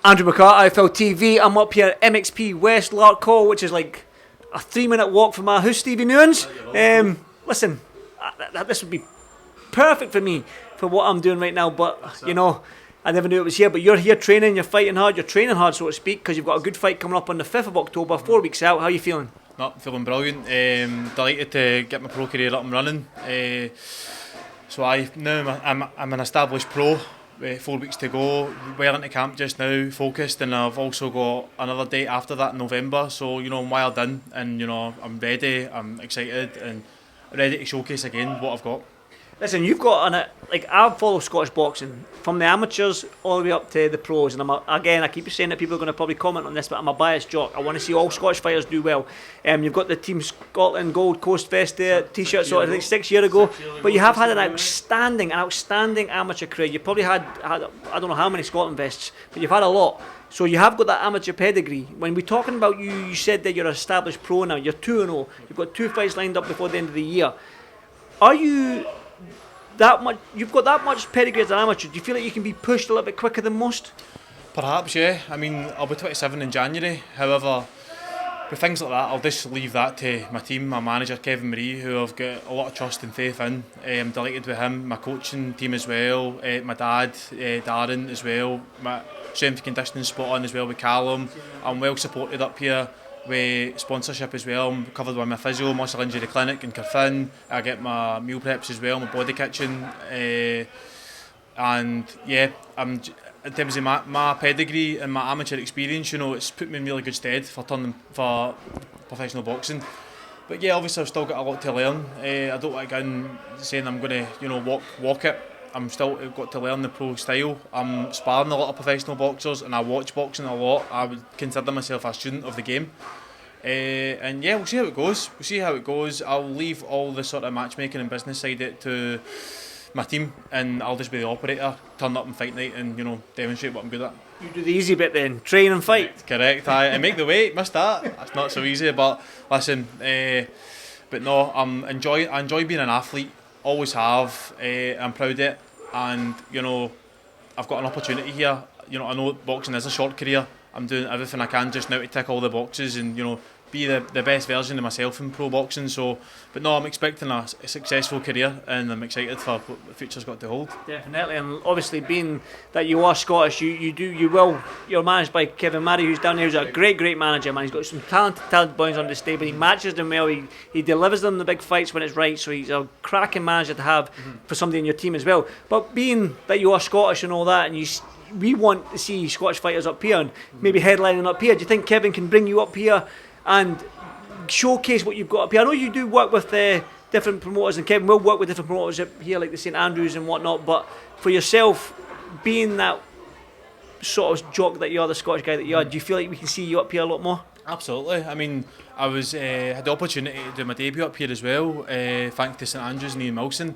Andrew McCart, IFLTV. I'm up here at MXP West Larkhall, which is like a 3-minute walk from my house, Stevie Newns. Listen, this would be perfect for me for what I'm doing right now, but you know, I never knew it was here. But you're here training, you're fighting hard, you're training hard, so to speak, because you've got a good fight coming up on the 5th of October, 4 weeks out. How are you feeling? Not feeling brilliant. Delighted to get my pro career up and running. So I'm an established pro. 4 weeks to go. Well into camp just now, focused, and I've also got another date after that in November. So you know, I'm wired in, and you know, I'm ready. I'm excited and ready to showcase again what I've got. Listen, you've got I follow Scottish boxing from the amateurs all the way up to the pros, and I keep saying that people are going to probably comment on this, but I'm a biased jock. I want to see all Scottish fighters do well. You've got the Team Scotland Gold Coast Vest there, T-shirt sort of like 6 years ago, but you have had an outstanding amateur career. You probably had I don't know how many Scotland vests, but you've had a lot. So you have got that amateur pedigree. When we're talking about you, you said that you're an established pro now. You're 2-0. You've got 2 fights lined up before the end of the year. Are you you've got that much pedigree as an amateur? Do you feel like you can be pushed a little bit quicker than most? Perhaps, yeah. I mean, I'll be 27 in January. However, with things like that, I'll just leave that to my team, my manager Kevin Marie, who I've got a lot of trust and faith in. I'm delighted with him, my coaching team as well, my dad, Darren as well, my strength and conditioning spot on as well with Callum. I'm well supported up here with sponsorship as well. I'm covered by my physio, muscle injury clinic in Carfin. I get my meal preps as well, my body kitchen, and yeah, in terms of my pedigree and my amateur experience, you know, it's put me in really good stead for turning for professional boxing. But yeah, obviously I've still got a lot to learn. I don't like going saying I'm going to, you know, walk it. I'm still got to learn the pro style. I'm sparring a lot of professional boxers and I watch boxing a lot. I would consider myself a student of the game. And yeah, we'll see how it goes. I'll leave all the sort of matchmaking and business side it to my team, and I'll just be the operator, turn up and fight night and, you know, demonstrate what I'm good at. You do the easy bit then, train and fight. Correct, I make the weight, missed that. That's not so easy, but listen, but no, I enjoy being an athlete, always have. I'm proud of it, and you know, I've got an opportunity here. You know, I know boxing is a short career. I'm doing everything I can just now to tick all the boxes and, you know, be the best version of myself in pro boxing. So, but no, I'm expecting a successful career, and I'm excited for what the future's got to hold. Definitely, and obviously being that you are Scottish, you're managed by Kevin Murray, who's down there, who's a great manager, man. He's got some talented boys on the stage, but he matches them well. He delivers them the big fights when it's right. So he's a cracking manager to have for somebody in your team as well. But being that you are Scottish and all that, and we want to see Scottish fighters up here and maybe headlining up here. Do you think Kevin can bring you up here and showcase what you've got up here? I know you do work with different promoters, and Kevin will work with different promoters up here, like the St Andrews and whatnot, but for yourself, being that sort of jock that you are, the Scottish guy that you are, do you feel like we can see you up here a lot more? Absolutely. I mean, I had the opportunity to do my debut up here as well, thanks to St Andrews and Ian Wilson.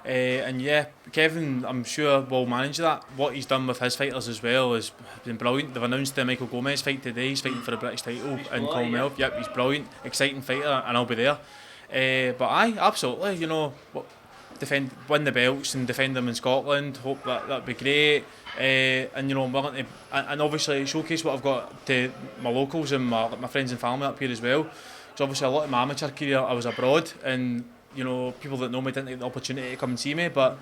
And yeah, Kevin, I'm sure, will manage that. What he's done with his fighters as well has been brilliant. They've announced the Michael Gomez fight today. He's fighting for the British title in Commonwealth. Yep, he's brilliant, exciting fighter, and I'll be there. But absolutely, you know, win the belts and defend them in Scotland. Hope that'd be great. And you know, I'm willing to, and obviously showcase what I've got to my locals and my friends and family up here as well. Because obviously a lot of my amateur career I was abroad, and you know, people that know me didn't get the opportunity to come and see me, but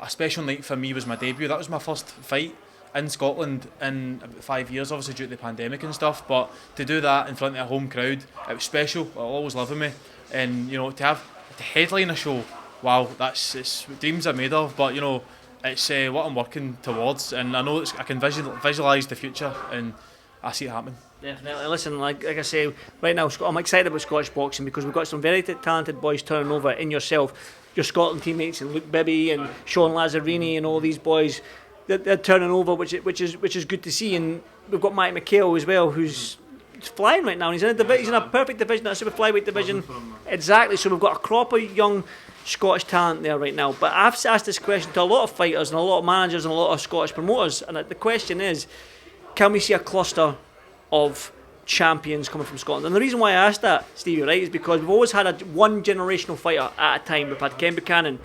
a special night for me was my debut. That was my first fight in Scotland in about 5 years, obviously due to the pandemic and stuff, but to do that in front of a home crowd, it was special. It'll always live with me. And you know, to headline a show, wow, it's what dreams are made of. But you know, it's what I'm working towards, and I know I can visualise the future, and I see it happening. Definitely. Listen, like I say, right now I'm excited about Scottish boxing because we've got some very talented boys turning over in yourself, your Scotland teammates, and Luke Bibby and Sean Lazzarini and all these boys. They're turning over, which is good to see. And we've got Mike McHale as well, who's flying right now. And he's in a perfect division, that super flyweight division. Exactly. So we've got a crop of young Scottish talent there right now. But I've asked this question to a lot of fighters and a lot of managers and a lot of Scottish promoters, and the question is, can we see a cluster of champions coming from Scotland? And the reason why I asked that, Stevie, right, is because we've always had one generational fighter at a time. We've had Ken Buchanan,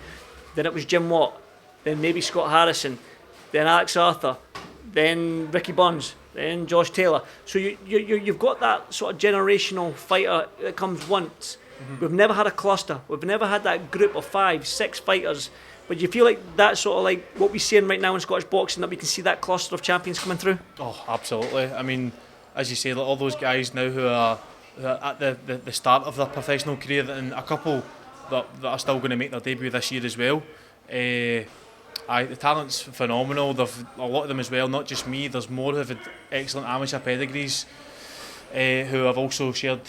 then it was Jim Watt, then maybe Scott Harrison, then Alex Arthur, then Ricky Burns, then Josh Taylor. So you've got that sort of generational fighter that comes once. We've never had a cluster. We've never had that group of 5, 6 fighters. But you feel like that's sort of like what we're seeing right now in Scottish boxing, that we can see that cluster of champions coming through? Oh, absolutely. I mean, as you say, like, all those guys now who are at the start of their professional career, and a couple that are still going to make their debut this year as well. The talent's phenomenal. A lot of them as well, not just me. There's more who have had excellent amateur pedigrees, who have also shared,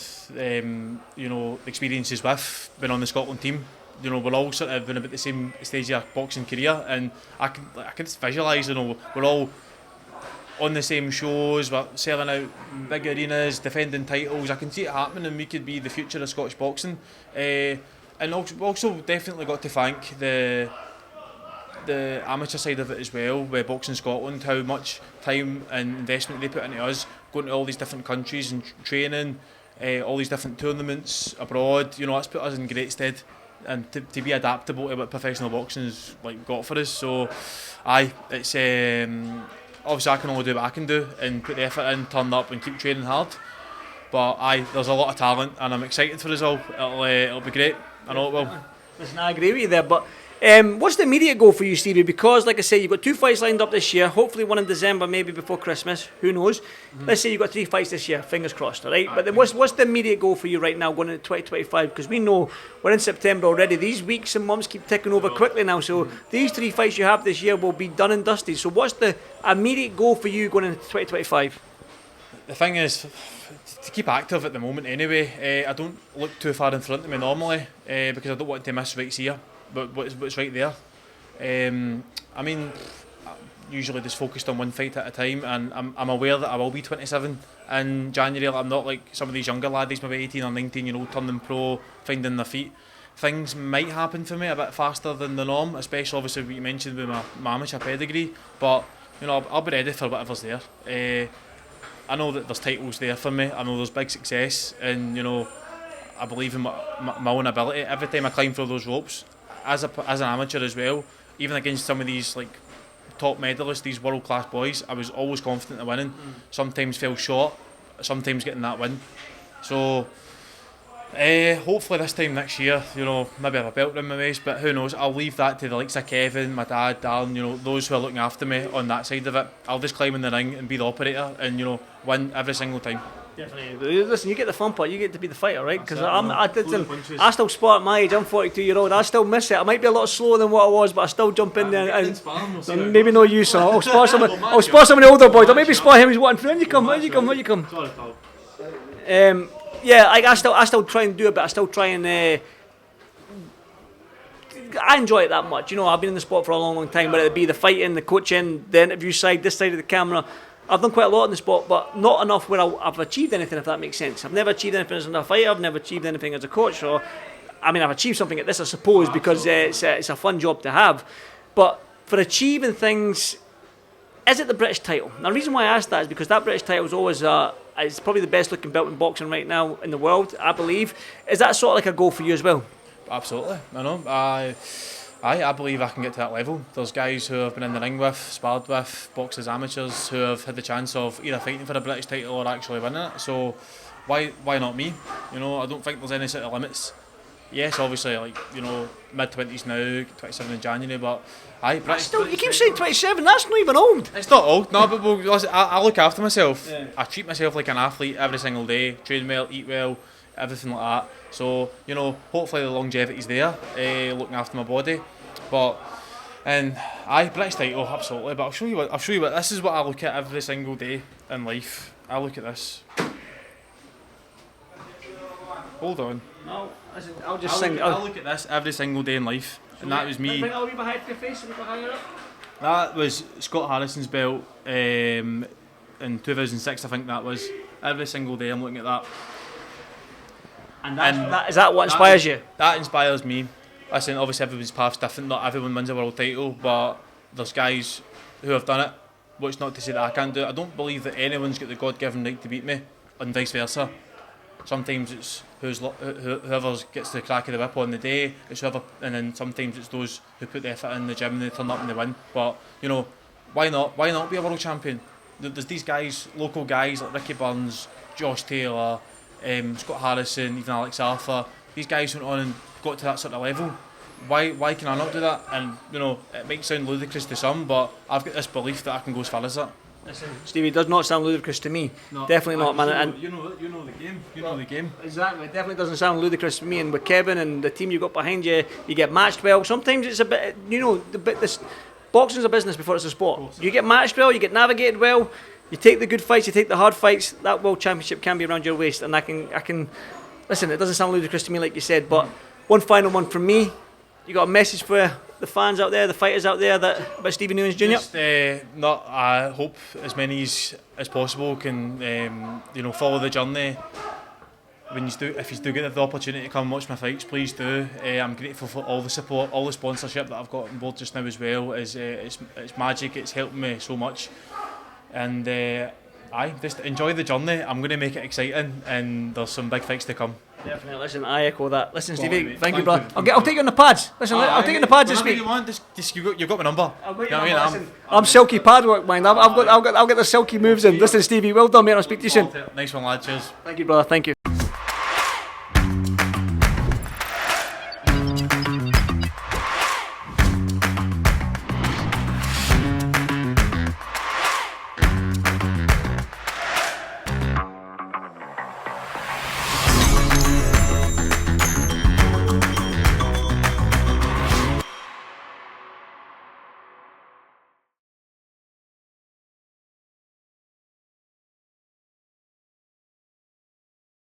experiences with, been on the Scotland team. We're all sort of been about the same stage of our boxing career, and I can just visualise, we're all on the same shows, we're selling out big arenas, defending titles. I can see it happening, and we could be the future of Scottish boxing. And also definitely got to thank the amateur side of it as well, with Boxing Scotland, how much time and investment they put into us, going to all these different countries and training, all these different tournaments abroad. That's put us in great stead, and to be adaptable to what professional boxing has got for us. So it's obviously I can only do what I can do and put the effort in, turn up and keep training hard. But there's a lot of talent, and I'm excited for us all. It'll be great. I know it will. Listen, I agree with you there, but what's the immediate goal for you, Stevie? Because, like I say, you've got 2 fights lined up this year, hopefully one in December, maybe before Christmas, who knows. Let's say you've got 3 fights this year, fingers crossed, all right? But then what's the immediate goal for you right now going into 2025? Because we know we're in September already. These weeks and months keep ticking over quickly now, so these 3 fights you have this year will be done and dusted. So what's the immediate goal for you going into 2025? The thing is, to keep active at the moment anyway. I don't look too far in front of me normally, because I don't want to miss right here, but what's right there. I mean, usually just focused on one fight at a time, and I'm aware that I will be 27 in January. I'm not like some of these younger laddies, maybe 18 or 19, turning pro, finding their feet. Things might happen for me a bit faster than the norm, especially obviously what you mentioned with my amateur pedigree, but I'll be ready for whatever's there. I know that there's titles there for me. I know there's big success, and I believe in my own ability. Every time I climb through those ropes, as an amateur as well, even against some of these like top medalists, these world class boys, I was always confident of winning. Sometimes fell short, sometimes getting that win. So hopefully this time next year, maybe have a belt around my waist, but who knows? I'll leave that to the likes of Kevin, my dad, Darren, those who are looking after me on that side of it. I'll just climb in the ring and be the operator and win every single time. Definitely. Listen, you get the fun part, you get to be the fighter, right? Because I still spar at my age, I'm 42-year-old, I still miss it. I might be a lot slower than what I was, but I still jump in there and maybe no use, so I'll spar some of the older boys, or maybe spar him, he's wanting, when you come. Sorry, pal. Yeah, I still try and do it, but I still try and I enjoy it that much. I've been in the sport for a long time, whether it be the fighting, the coaching, the interview side, this side of the camera. I've done quite a lot in the sport, but not enough where I've achieved anything, if that makes sense. I've never achieved anything as a fighter, I've never achieved anything as a coach, I've achieved something at this, I suppose, because it's a fun job to have. But for achieving things, is it the British title? Now, the reason why I asked that is because that British title is always it's probably the best looking belt in boxing right now in the world, I believe. Is that sort of like a goal for you as well? Absolutely, I know. I believe I can get to that level. There's guys who I've been in the ring with, sparred with, boxers, amateurs, who have had the chance of either fighting for a British title or actually winning it. So why not me? I don't think there's any sort of limits. Yes, obviously, mid-20s now, 27 in January, but you keep saying 27, that's not even old. It's not old, no, but I look after myself. Yeah. I treat myself like an athlete every single day, train well, eat well, everything like that. So, hopefully the longevity's there, looking after my body. But, British title, absolutely, but I'll show you what, this is what I look at every single day in life. I look at this. Hold on. No, I'll just sing. I look at this every single day in life, and that was me. Bring it a wee bit higher to your face, a wee bit higher up. That was Scott Harrison's belt in 2006, I think that was. Every single day I'm looking at that. And is that what inspires you? That inspires me. Listen, obviously everybody's path's different, not everyone wins a world title, but there's guys who have done it. What's not to say that I can't do it. I don't believe that anyone's got the God-given right to beat me, and vice versa. Sometimes it's whoever gets the crack of the whip on the day, it's whoever, and then sometimes it's those who put the effort in the gym and they turn up and they win. But why not? Why not be a world champion? There's these guys, local guys like Ricky Burns, Josh Taylor, Scott Harrison, even Alex Arthur. These guys went on and got to that sort of level. Why can I not do that? And you know, it might sound ludicrous to some, but I've got this belief that I can go as far as that. Listen, Stevie, it does not sound ludicrous to me. No, definitely not, man. And you know the game. You know the game. Exactly, it definitely doesn't sound ludicrous to me. And with Kevin and the team you've got behind you, you get matched well. Sometimes it's a bit, you know, this boxing's a business before it's a sport. You get matched well, you get navigated well, you take the good fights, you take the hard fights. That world championship can be around your waist, and I can listen. It doesn't sound ludicrous to me, like you said. But one final one from me. You got a message for the fans out there, the fighters out there, about Stevie Newns Jr.? Just, I hope as many as possible can follow the journey. If you do get the opportunity to come watch my fights, please do. I'm grateful for all the support, all the sponsorship that I've got on board just now as well. It's magic. It's helped me so much, and just enjoy the journey. I'm going to make it exciting, and there's some big fights to come. Definitely. Listen, I echo that. Listen, Stevie, Mate. thank you, brother. I'll take you on the pads. Listen, I'll take you on the pads this week. You want, you've got my number. I'm silky pad work, mind. I'll get the silky moves in. Listen, Stevie, well done, mate. I'll speak to you soon. Nice one, lad. Cheers. Thank you, brother. Thank you.